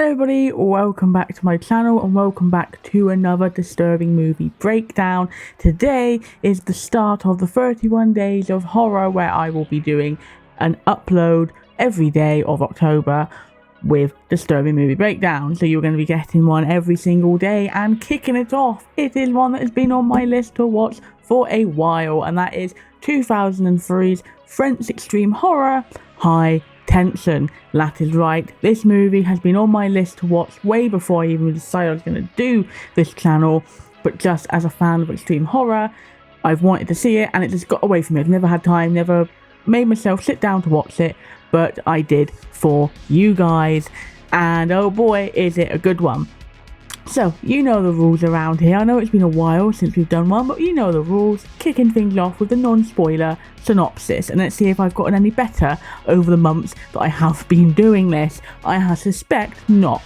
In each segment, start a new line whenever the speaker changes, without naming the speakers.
Hello everybody, welcome back to my channel and welcome back to another disturbing movie breakdown. Today is the start of the 31 days of horror where I will be doing an upload every day of October with disturbing movie breakdown. So you're going to be getting one every single day and kicking it off. It is one that has been on my list to watch for a while, and that is 2003's French extreme horror, High Tension. That is right, this movie has been on my list to watch way before I even decided I was going to do this channel, but just as a fan of extreme horror, I've wanted to see it and it just got away from me. I've never had time, never made myself sit down to watch it, but I did for you guys, and oh boy is it a good one. So, you know the rules around here. I know it's been a while since we've done one, but you know the rules. Kicking things off with the non-spoiler synopsis, and let's see if I've gotten any better over the months that I have been doing this. I suspect not.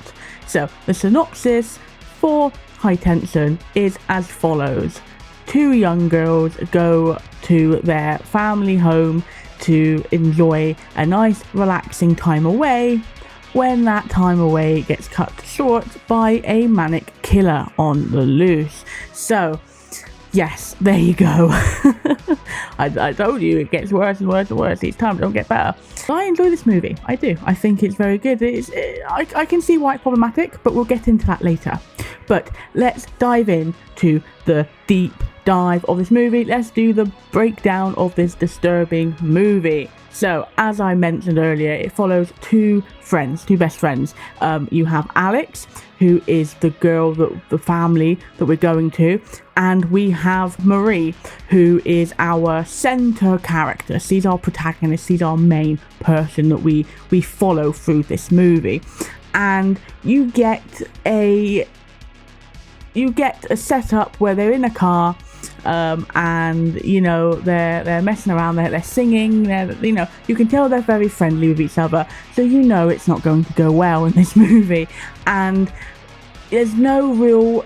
So, the synopsis for High Tension is as follows. Two young girls go to their family home to enjoy a nice relaxing time away, when that time away gets cut short by a manic killer on the loose. So, yes, there you go. I told you it gets worse and worse and worse each time, it don't get better. I enjoy this movie, I do. I think it's very good. I can see why it's problematic, but we'll get into that later. But let's dive into the deep dive of this movie. Let's do the breakdown of this disturbing movie. So, as I mentioned earlier, it follows two best friends. You have Alex, who is the girl, the family that we're going to, and we have Marie, who is our centre character. She's our protagonist, she's our main person that we follow through this movie. And you get a setup where they're in a car, and you know they're messing around, they're singing, you can tell they're very friendly with each other, so you know it's not going to go well in this movie. And there's no real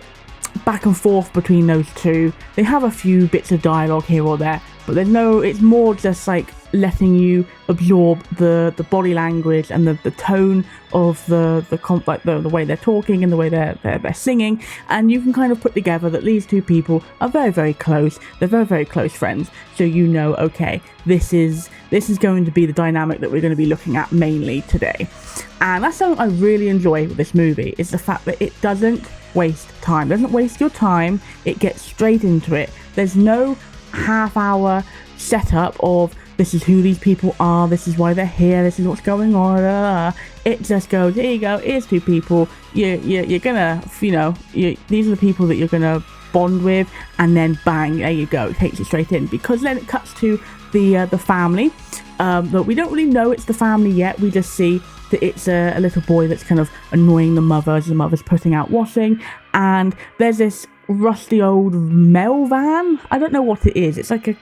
back and forth between those two. They have a few bits of dialogue here or there, but it's more just like letting you absorb the body language and the tone of the way they're talking and the way they're singing, and you can kind of put together that these two people are very, very close. They're very, very close friends, so you know, okay, this is going to be the dynamic that we're going to be looking at mainly today. And that's something I really enjoy with this movie, is the fact that it doesn't waste time. It doesn't waste your time, it gets straight into it. There's no half-hour setup of this is who these people are, this is why they're here, this is what's going on. It just goes, here you go, here's two people, you're gonna, these are the people that you're gonna bond with, and then bang, there you go, it takes you straight in. Because then it cuts to the family, that we don't really know it's the family yet. We just see that it's a little boy that's kind of annoying the mother as the mother's putting out washing, and there's this rusty old mail van. I don't know what it is. It's like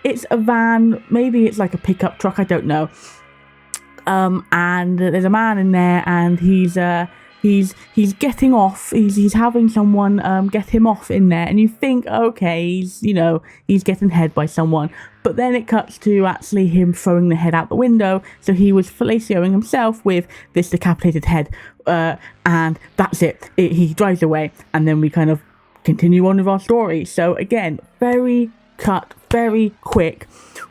it's a van, maybe it's like a pickup truck, I don't know. And there's a man in there, and he's getting off. He's having someone get him off in there, and you think, okay, he's getting head by someone. But then it cuts to actually him throwing the head out the window. So he was fellacioing himself with this decapitated head, and that's it. He drives away, and then we kind of continue on with our story. So again, very quick.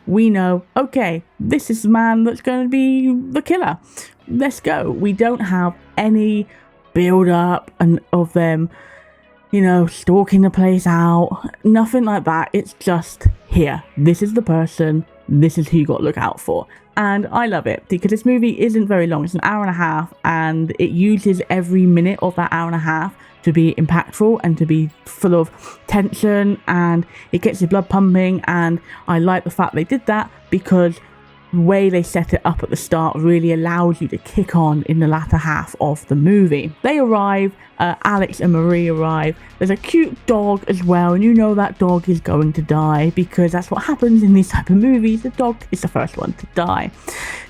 We know, okay, this is the man that's going to be the killer. Let's go. We don't have any build up of them, stalking the place out. Nothing like that. It's just here. This is the person. This is who you got to look out for. And I love it because this movie isn't very long. It's an hour and a half, and it uses every minute of that hour and a half to be impactful and to be full of tension, and it gets your blood pumping. And I like the fact they did that, because the way they set it up at the start really allows you to kick on in the latter half of the movie. They arrive, Alex and Marie arrive. There's a cute dog as well, and you know that dog is going to die, because that's what happens in these type of movies. The dog is the first one to die.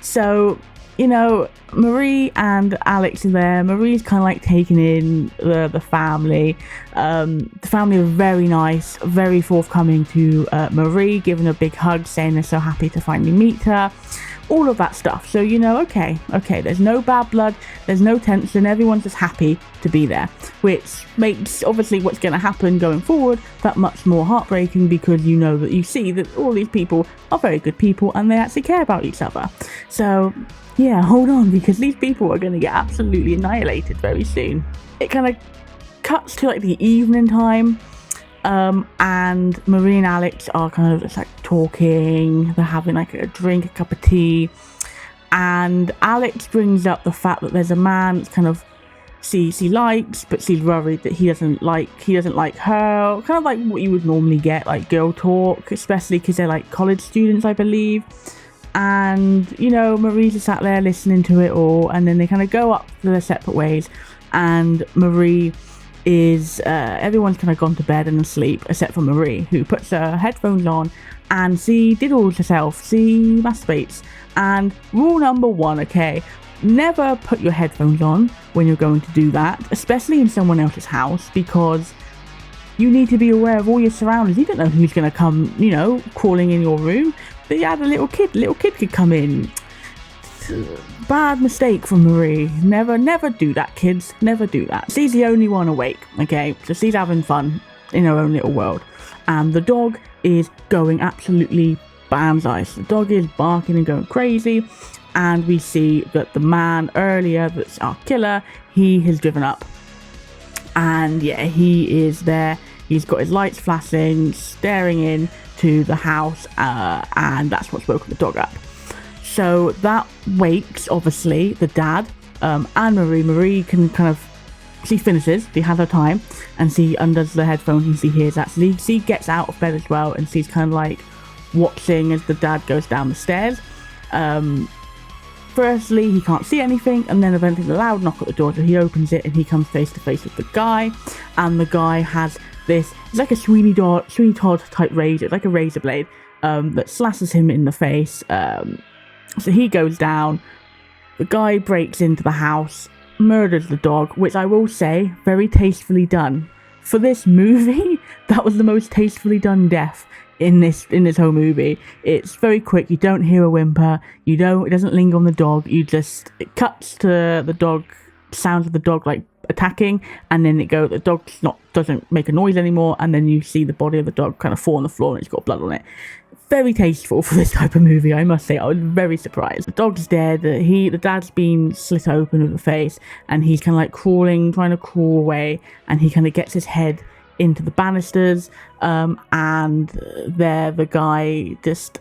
So, Marie and Alex are there. Marie's kind of like taking in the family. The family are very nice, very forthcoming to Marie, giving her a big hug, saying they're so happy to finally meet her. all of that stuff. So you know, okay, there's no bad blood, there's no tension, everyone's just happy to be there, which makes obviously what's going to happen going forward that much more heartbreaking, because you know that you see that all these people are very good people and they actually care about each other. So yeah, hold on, because these people are going to get absolutely annihilated very soon. It kind of cuts to like the evening time. And Marie and Alex are kind of just like talking, they're having like a drink, a cup of tea, and Alex brings up the fact that there's a man that's kind of she likes, but she's worried that he doesn't like her, kind of like what you would normally get, like girl talk, especially because they're like college students, I believe. And you know, Marie's just sat there listening to it all, and then they kind of go up to their separate ways, and Marie is everyone's kind of gone to bed and asleep except for Marie, who puts her headphones on and she diddles herself, she masturbates. And rule number 1, okay, never put your headphones on when you're going to do that, especially in someone else's house, because you need to be aware of all your surroundings. You don't know who's going to come, you know, crawling in your room. But you had a little kid could come in. Bad mistake from Marie. Never do that, kids. Never do that. She's the only one awake, okay? So she's having fun in her own little world. And the dog is going absolutely banzai. The dog is barking and going crazy. And we see that the man earlier, that's our killer, he has driven up. And yeah, he is there. He's got his lights flashing, staring in to the house. And that's what's woken the dog up. So that wakes, obviously, the dad and Marie. Marie can kind of, she finishes, she has her time, and she undoes the headphones and she hears that. So she gets out of bed as well, and she's kind of like watching as the dad goes down the stairs. Firstly, he can't see anything, and then eventually a loud knock at the door, so he opens it and he comes face to face with the guy. And the guy has this, it's like a Sweeney Todd type razor, it's like a razor blade that slashes him in the face. So he goes down, the guy breaks into the house, murders the dog, which I will say, very tastefully done. For this movie, that was the most tastefully done death in this whole movie. It's very quick, you don't hear a whimper, it doesn't linger on the dog, it cuts to the dog, sounds of the dog like attacking, and then the dog doesn't make a noise anymore, and then you see the body of the dog kind of fall on the floor and it's got blood on it. Very tasteful for this type of movie, I must say. I was very surprised. The dog's dead. The dad's been slit open with the face, and he's kind of like trying to crawl away, and he kind of gets his head into the banisters, and there the guy just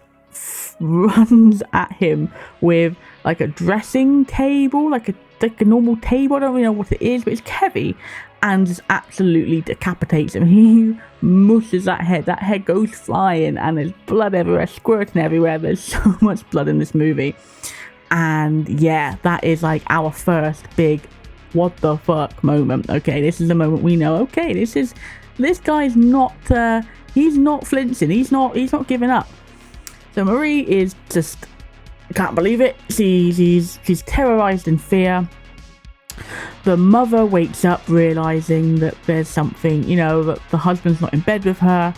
runs at him with like a dressing table, like a normal table. I don't really know what it is, but it's heavy, and just absolutely decapitates him. He mushes that head goes flying, and there's blood everywhere, squirting everywhere. There's so much blood in this movie. And yeah, that is like our first big what the fuck moment. Okay, this is the moment we know, okay, this guy's not he's not flinching, he's not giving up. So Marie is just can't believe it. She's terrorized in fear. The mother wakes up realizing that there's something, you know, that the husband's not in bed with her.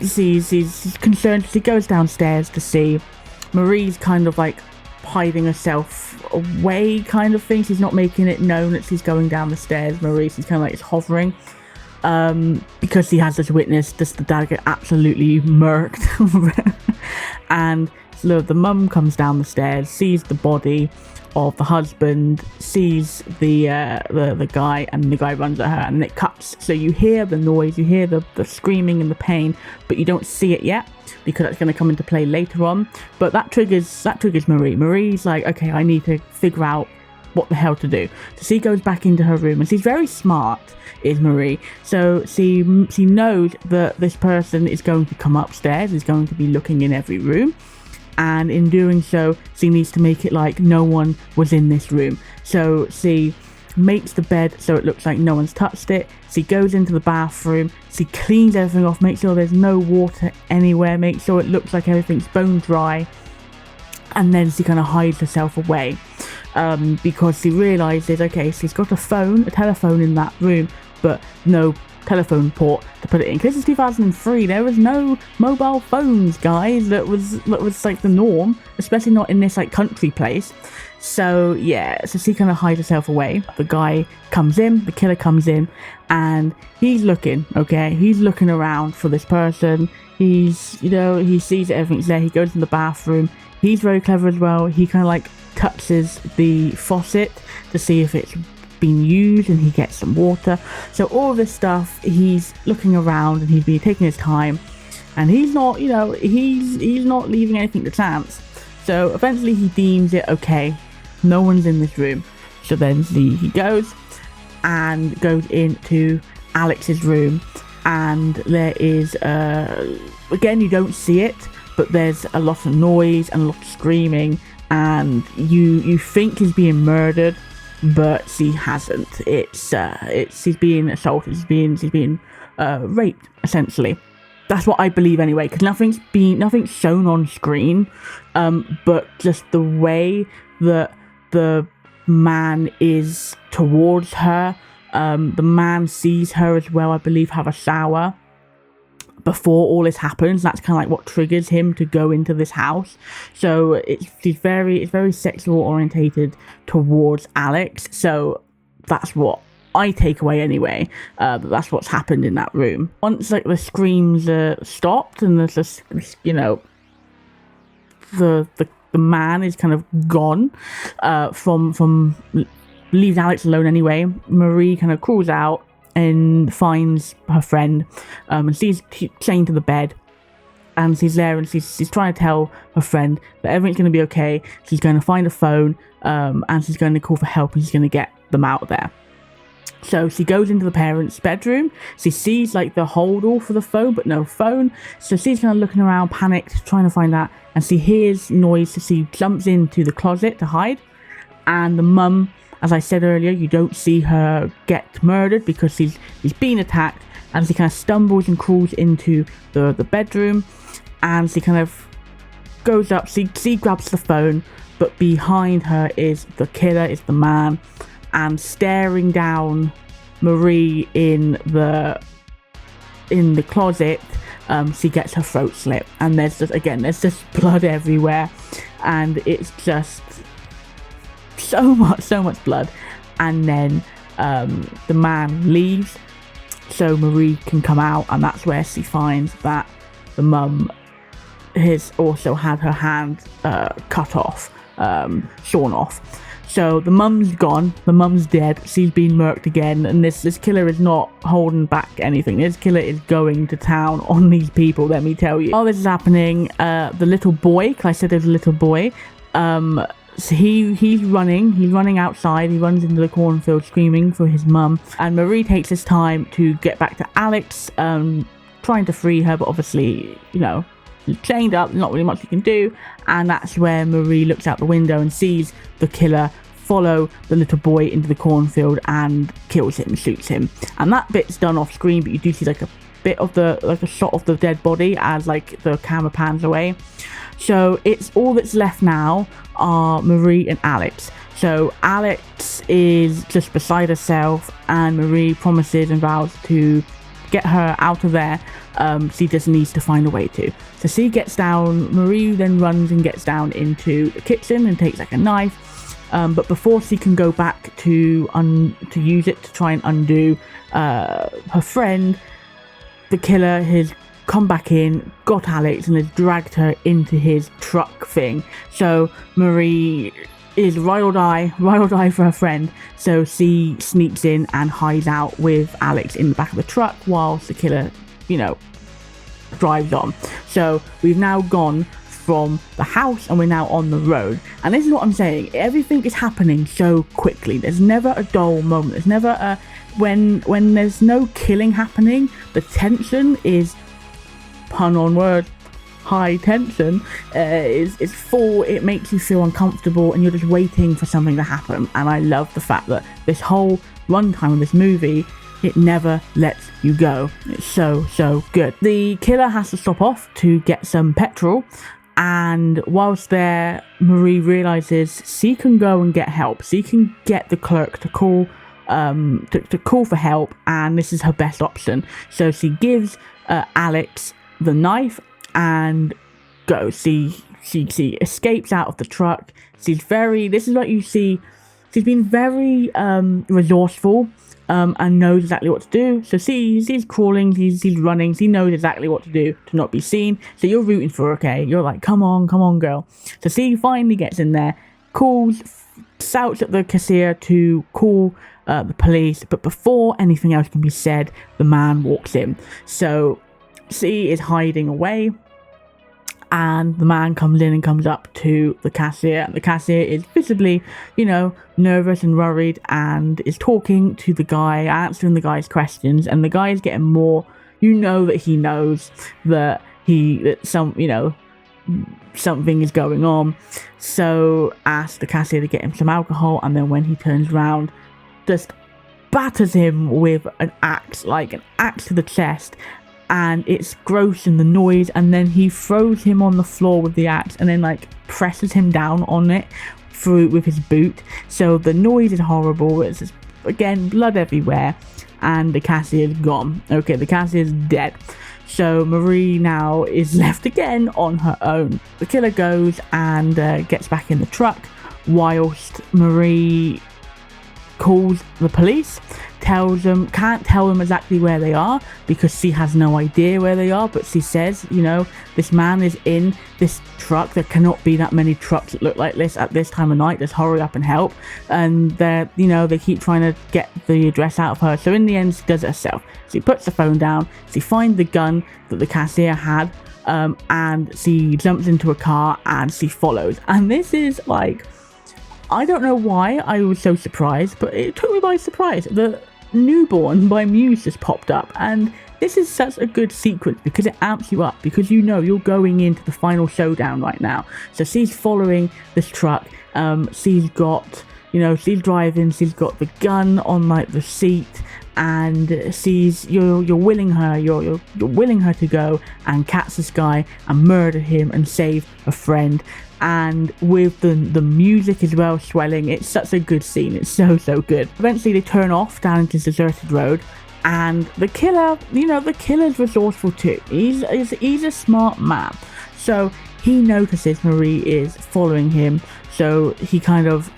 She's concerned. She goes downstairs to see. Marie's kind of like hiding herself away, kind of thing. She's not making it known that she's going down the stairs. She's kind of like hovering, because she has this witness, just the dad get absolutely murked. And so the mum comes down the stairs, sees the body of the husband, sees the guy, and the guy runs at her, and it cuts. So you hear the noise, you hear the screaming and the pain, but you don't see it yet, because that's going to come into play later on. But that triggers Marie. Marie's like, okay, I need to figure out what the hell to do. So she goes back into her room, and she's very smart, is Marie. So she knows that this person is going to come upstairs, is going to be looking in every room. And in doing so, she needs to make it like no one was in this room. So she makes the bed so it looks like no one's touched it. She goes into the bathroom, she cleans everything off, makes sure there's no water anywhere, makes sure it looks like everything's bone dry, and then she kind of hides herself away, because she realizes, okay, she's got a telephone in that room, but no telephone port to put it in. Because it's 2003, there was no mobile phones, guys. That was like the norm, especially not in this like country place. So yeah, so she kind of hides herself away. The guy comes in, the killer comes in, and he's looking, okay? He's looking around for this person. He's, you know, he sees that everything's there. He goes in the bathroom. He's very clever as well. He kind of like touches the faucet to see if it's been used, and he gets some water. So all of this stuff, he's looking around and he's been taking his time, and he's not, you know, he's not leaving anything to chance. So eventually he deems it okay, no one's in this room. So then he goes into Alex's room, and there is again, you don't see it, but there's a lot of noise and a lot of screaming, and you think he's being murdered, but she hasn't. She's being assaulted. She's being raped, essentially. That's what I believe anyway, because nothing's shown on screen, but just the way that the man is towards her. The man sees her as well, I believe, have a shower before all this happens. That's kind of like what triggers him to go into this house. So it's very sexual orientated towards Alex. So that's what I take away anyway. That's what's happened in that room. Once like the screams stopped, and there's this, you know, the man is kind of gone from leaves Alex alone anyway. Marie kind of crawls out and finds her friend, and she's chained to the bed, and she's there, and she's trying to tell her friend that everything's going to be okay. She's going to find a phone, and she's going to call for help, and she's going to get them out there. So she goes into the parents' bedroom. She sees like the hold-all for the phone, but no phone. So she's kind of looking around, panicked, trying to find that, and she hears noise. So she jumps into the closet to hide, and the mum, as I said earlier, you don't see her get murdered because she's been attacked, and she kind of stumbles and crawls into the bedroom, and she kind of goes up, she grabs the phone, but behind her is the killer, is the man, and staring down Marie in the closet, she gets her throat slit, and there's just blood everywhere, and it's just so much blood. And then the man leaves, so Marie can come out, and that's where she finds that the mum has also had her hand cut off, sawn off. So the mum's gone, the mum's dead, she's been murked again, and this killer is not holding back anything. This killer is going to town on these people, let me tell you. While this is happening, the little boy, because I said there's a little boy, so he's running outside. He runs into the cornfield screaming for his mum, and Marie takes his time to get back to Alex, trying to free her, but obviously, you know, she's chained up, not really much you can do. And that's where Marie looks out the window and sees the killer follow the little boy into the cornfield and kills him, shoots him. And that bit's done off screen, but you do see like a bit of a shot of the dead body as like the camera pans away. So it's all that's left now are Marie and Alex. So Alex is just beside herself, and Marie promises and vows to get her out of there. She just needs to find a way to. So she gets down, Marie then runs and gets down into the kitchen and takes like a knife. But before she can go back to use it to try and undo her friend, the killer has come back in, got Alex, and has dragged her into his truck thing. So Marie is ride or die for her friend. So she sneaks in and hides out with Alex in the back of the truck whilst the killer, you know, drives on. So we've now gone from the house and we're now on the road, and this is what I'm saying, everything is happening so quickly. There's never a dull moment. There's never a when there's no killing happening, the tension is, pun on word, high tension, is full. It makes you feel uncomfortable and you're just waiting for something to happen. And I love the fact that this whole runtime of this movie, it never lets you go. It's so good. The killer has to stop off to get some petrol, and whilst there, Marie realizes she can go and get help. She can get the clerk to call to call for help, and this is her best option. So she gives Alex the knife and goes. She escapes out of the truck. This is what you see, she's been very resourceful and knows exactly what to do. So she's crawling, she's running, she knows exactly what to do to not be seen. So you're rooting for her, okay? You're like, come on, girl. So she finally gets in there, shouts at the cashier to call the police, but before anything else can be said, the man walks in. So she is hiding away, and the man comes in and comes up to the cashier. The cashier is visibly, nervous and worried, and is talking to the guy, answering the guy's questions, and the guy is getting more, that he knows that something is going on. So asks the cashier to get him some alcohol, and then when he turns around, just batters him with an axe to the chest. And it's gross in the noise, and then he throws him on the floor with the axe and then presses him down on it with his boot. So the noise is horrible. It's just, again, blood everywhere, and the cashier's gone. Okay, the cashier's dead. So Marie now is left again on her own. The killer goes and gets back in the truck, whilst Marie calls the police, can't tell them exactly where they are because she has no idea where they are, but she says, this man is in this truck. There cannot be that many trucks that look like this at this time of night. Just hurry up and help. And they keep trying to get the address out of her. So in the end, she does it herself. She puts the phone down, she finds the gun that the cashier had, and she jumps into a car and she follows. And this is I don't know why I was so surprised, but it took me by surprise. The Newborn by Muse just popped up, and this is such a good sequence because it amps you up, because you're going into the final showdown right now. So she's following this truck, she's got, she's driving, she's got the gun on the seat, and you're willing her to go and catch this guy and murder him and save a friend. And with the music as well swelling, it's such a good scene. It's so good. Eventually they turn off down into this deserted road, and the killer, the killer's resourceful too. He's a smart man. So he notices Marie is following him, so he kind of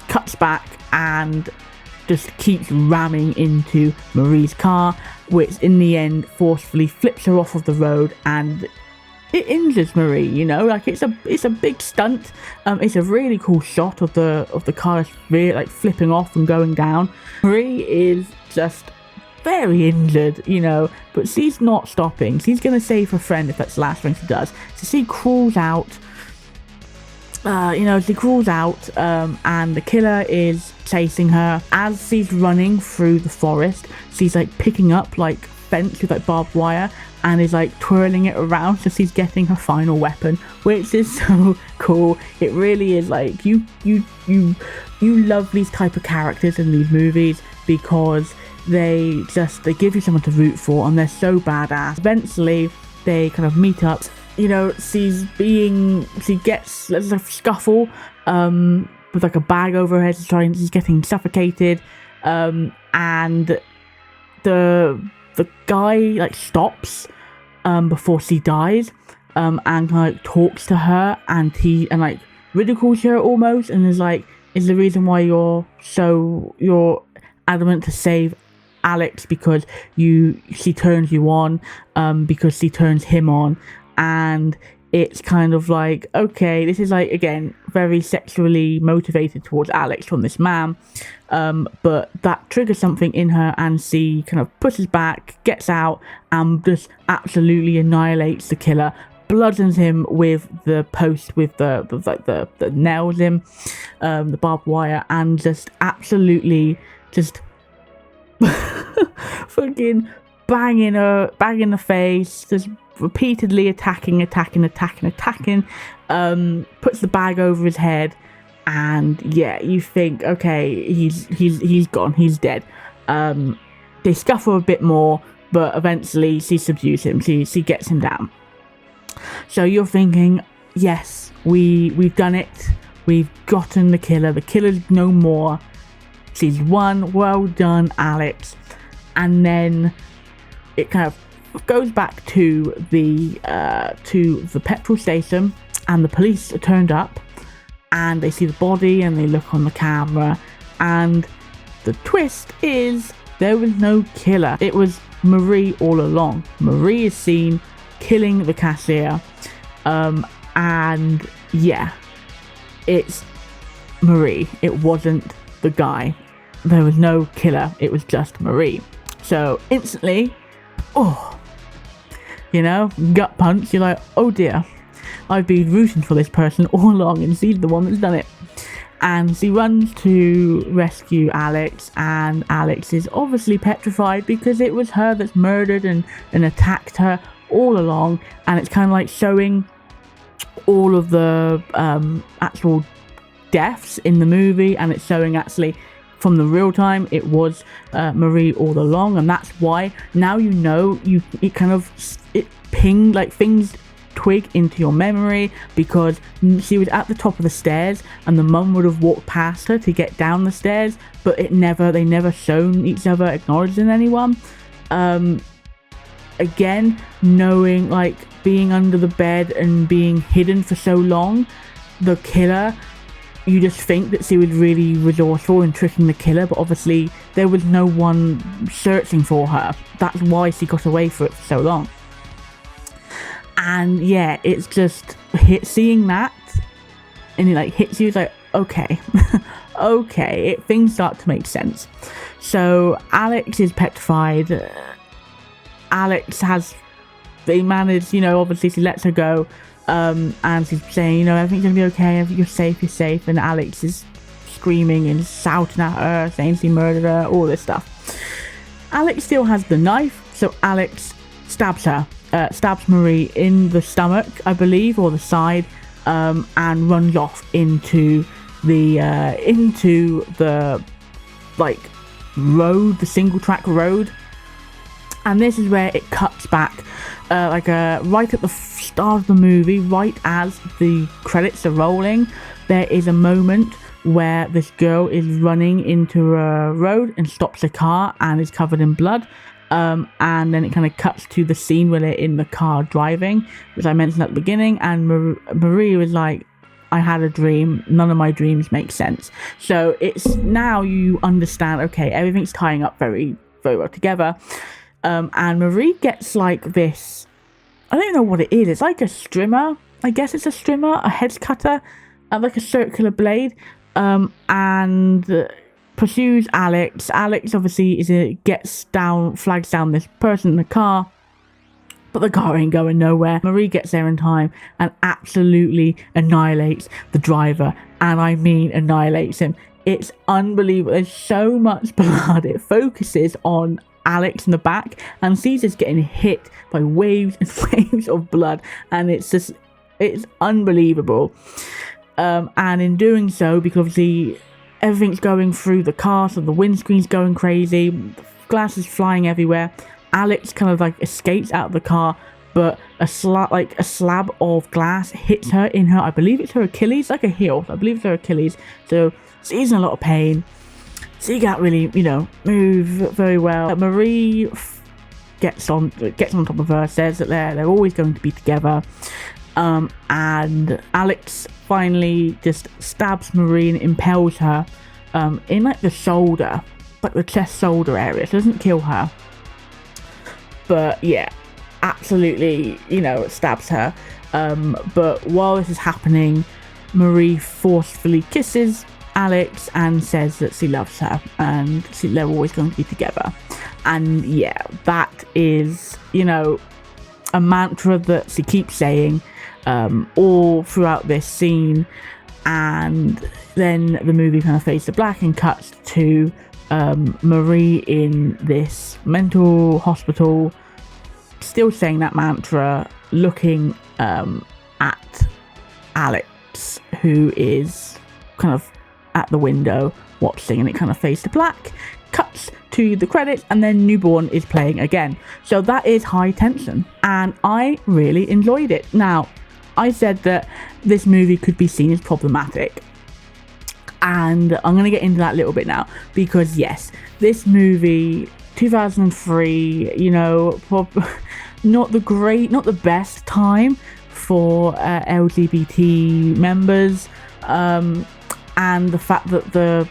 cuts back and just keeps ramming into Marie's car, which in the end forcefully flips her off of the road, and it injures Marie, it's a big stunt. It's a really cool shot of the car flipping off and going down. Marie is just very injured, but she's not stopping. She's gonna save her friend if that's the last thing she does. So she crawls out. And the killer is chasing her. As she's running through the forest, she's picking up fence with barbed wire and is twirling it around, so she's getting her final weapon, which is so cool. It really is you love these type of characters in these movies because they give you someone to root for, and they're so badass. Eventually they kind of meet up. There's a scuffle with a bag over her head. She's getting suffocated, and the guy stops before she dies, and talks to her, and he ridicules her almost, and is the reason why you're adamant to save Alex because she turns you on, because she turns him on. And it's kind of okay, this is again very sexually motivated towards Alex from this man, but that triggers something in her, and she kind of pushes back, gets out, and just absolutely annihilates the killer, bludgeons him with the post with the nails in, the barbed wire, and just absolutely fucking banging the face, just repeatedly attacking, puts the bag over his head, and you think, okay, he's gone, he's dead. They scuffle a bit more, but eventually she subdues him, she gets him down. So you're thinking, yes, we've done it, we've gotten the killer's no more. Season 1, well done, Alex. And then it kind of goes back to the petrol station, and the police are turned up, and they see the body, and they look on the camera, and the twist is there was no killer. It was Marie all along. Marie is seen killing the cashier, and yeah, it's Marie. It wasn't the guy. There was no killer. It was just Marie. So instantly, gut punch. You're like, oh dear, I've been rooting for this person all along, and she's the one that's done it. And she runs to rescue Alex, and Alex is obviously petrified because it was her that's murdered and attacked her all along. And it's kind of like showing all of the actual deaths in the movie, and it's showing actually from the real time it was Marie all along. And that's why now it pinged, like things twig into your memory, because she was at the top of the stairs and the mum would have walked past her to get down the stairs, but they never shown each other acknowledging anyone. Again, knowing, like, being under the bed and being hidden for so long, the killer, you just think that she was really resourceful in tricking the killer, but obviously there was no one searching for her. That's why she got away for it for so long. And yeah, it's just seeing that, and it like hits you. It's like, okay, okay, things start to make sense. So Alex is petrified. They manage, obviously she lets her go, and she's saying, everything's gonna be okay, you're safe. And Alex is screaming and shouting at her, saying she murdered her, all this stuff. Alex still has the knife, so Alex stabs Marie in the stomach, I believe, or the side, and runs off into the road, the single track road. And this is where it cuts back, right at the start of the movie, right as the credits are rolling. There is a moment where this girl is running into a road and stops a car and is covered in blood. And then it kind of cuts to the scene where they're in the car driving, which I mentioned at the beginning, and Marie was like, I had a dream, none of my dreams make sense. So it's now you understand, okay, everything's tying up very, very well together. And Marie gets like this, I don't know what it is, it's like a strimmer, I guess it's a strimmer, a head cutter, like a circular blade, and pursues Alex. Alex obviously flags down this person in the car, but the car ain't going nowhere. Marie gets there in time and absolutely annihilates the driver, and I mean annihilates him. It's unbelievable. There's so much blood. It focuses on Alex in the back, and Caesar's getting hit by waves and waves of blood, and it's unbelievable. And in doing so, because obviously everything's going through the car, so the windscreen's going crazy, the glass is flying everywhere. Alex kind of like escapes out of the car, but a slab of glass hits her in her, I believe it's her Achilles, like a heel, I believe it's her Achilles. So she's in a lot of pain. She can't really, move very well. Marie gets on top of her, says that they're always going to be together. And Alex finally just stabs Marie and impales her in like the shoulder, like the chest shoulder area. So it doesn't kill her, but yeah, absolutely, stabs her. But while this is happening, Marie forcefully kisses Alex and says that she loves her and they're always going to be together. And yeah, that is, a mantra that she keeps saying all throughout this scene. And then the movie kind of fades to black and cuts to Marie in this mental hospital, still saying that mantra, looking at Alex, who is kind of at the window watching, and it kind of fades to black, cuts to the credits, and then Newborn is playing again. So that is high tension, and I really enjoyed it. Now, I said that this movie could be seen as problematic, And I'm going to get into that a little bit now, because yes, this movie, 2003, you know, not the best time for LGBT members, and the fact that the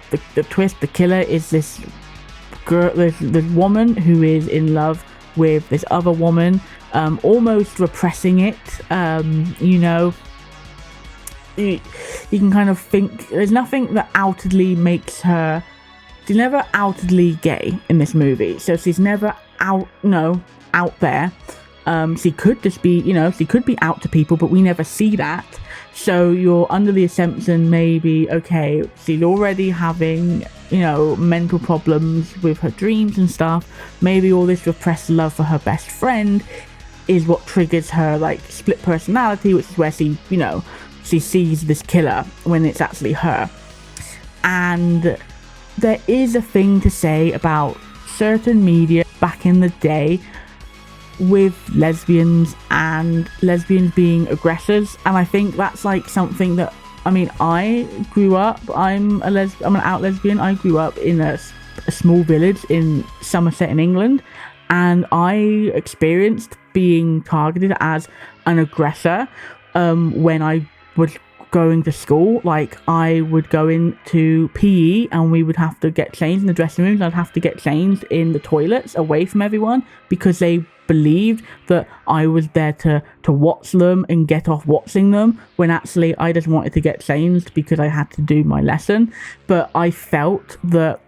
twist, the killer is this girl, this woman who is in love with this other woman, almost repressing it, you know. You can kind of think there's nothing that outwardly makes her, she's never outwardly gay in this movie, so she's never out there. She could just be, you know, she could be out to people, but we never see that. So you're under the assumption maybe, okay, she's already having, you know, mental problems with her dreams and stuff. Maybe all this repressed love for her best friend is what triggers her, like, split personality, which is where she, you know, she sees this killer when it's actually her. And there is a thing to say about certain media back in the day with lesbians and lesbians being aggressors, and I think that's like something that, I mean, I grew up, I'm an out lesbian. I grew up in a small village in Somerset in England, and I experienced being targeted as an aggressor when I was going to school. Like, I would go into PE and we would have to get changed in the dressing rooms. I'd have to get changed in the toilets away from everyone, because they believed that I was there to watch them and get off watching them, when actually I just wanted to get changed because I had to do my lesson. But I felt that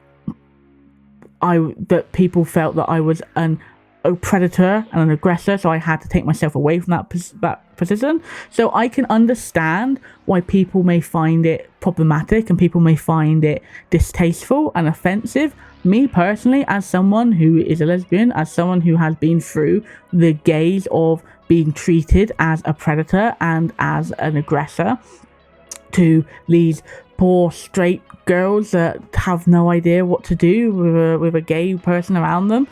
people felt that I was a predator and an aggressor, so I had to take myself away from that position. So I can understand why people may find it problematic and people may find it distasteful and offensive. Me personally, as someone who is a lesbian, as someone who has been through the gaze of being treated as a predator and as an aggressor to these poor straight girls that have no idea what to do with a gay person around them,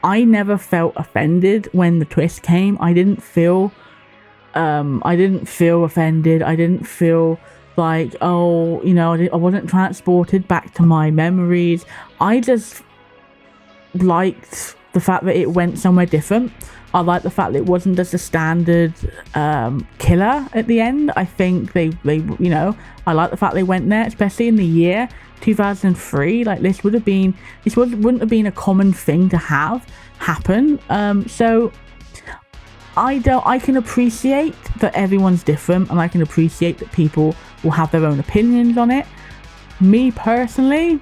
I never felt offended when the twist came. I didn't feel offended. I didn't feel like, oh, you know, I wasn't transported back to my memories. I just liked the fact that it went somewhere different. I liked the fact that it wasn't just a standard killer at the end. I think they you know, I like the fact they went there, especially in the year 2003. Like, this wouldn't have been a common thing to have happen. So I can appreciate that everyone's different, and I can appreciate that people will have their own opinions on it. Me personally,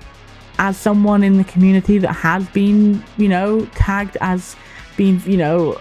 as someone in the community that has been, you know, tagged as being, you know,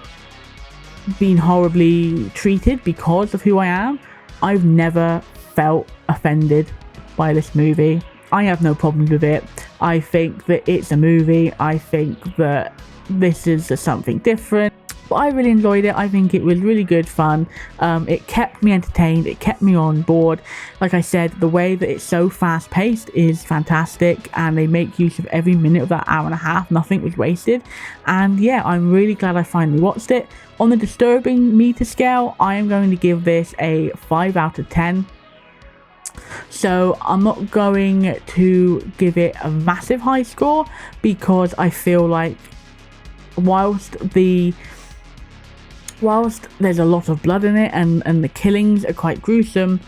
being horribly treated because of who I am, I've never felt offended by this movie. I have no problems with it. I think that it's a movie. I think that this is something different. But I really enjoyed it. I think it was really good fun. It kept me entertained. It kept me on board. Like I said, the way that it's so fast paced is fantastic, and they make use of every minute of that hour and a half. Nothing was wasted. And yeah, I'm really glad I finally watched it. On the disturbing meter scale, I am going to give this a 5 out of 10. So I'm not going to give it a massive high score, because I feel like whilst there's a lot of blood in it and the killings are quite gruesome,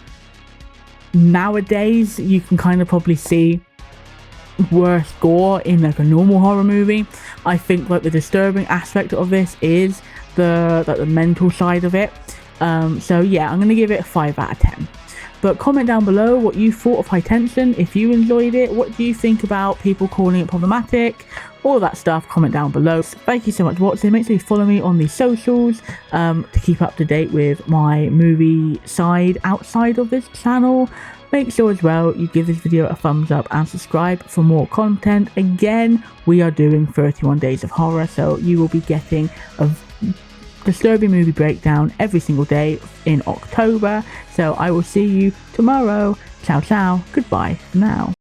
nowadays you can kind of probably see worse gore in like a normal horror movie. I think like the disturbing aspect of this is the mental side of it. So yeah, I'm going to give it a 5 out of 10. But comment down below what you thought of High Tension, if you enjoyed it, what do you think about people calling it problematic, all that stuff, comment down below. Thank you so much for watching. Make sure you follow me on the socials to keep up to date with my movie side outside of this channel. Make sure as well you give this video a thumbs up and subscribe for more content. Again, we are doing 31 days of horror, so you will be getting a disturbing movie breakdown every single day in October. So I will see you tomorrow. Ciao ciao, goodbye for now.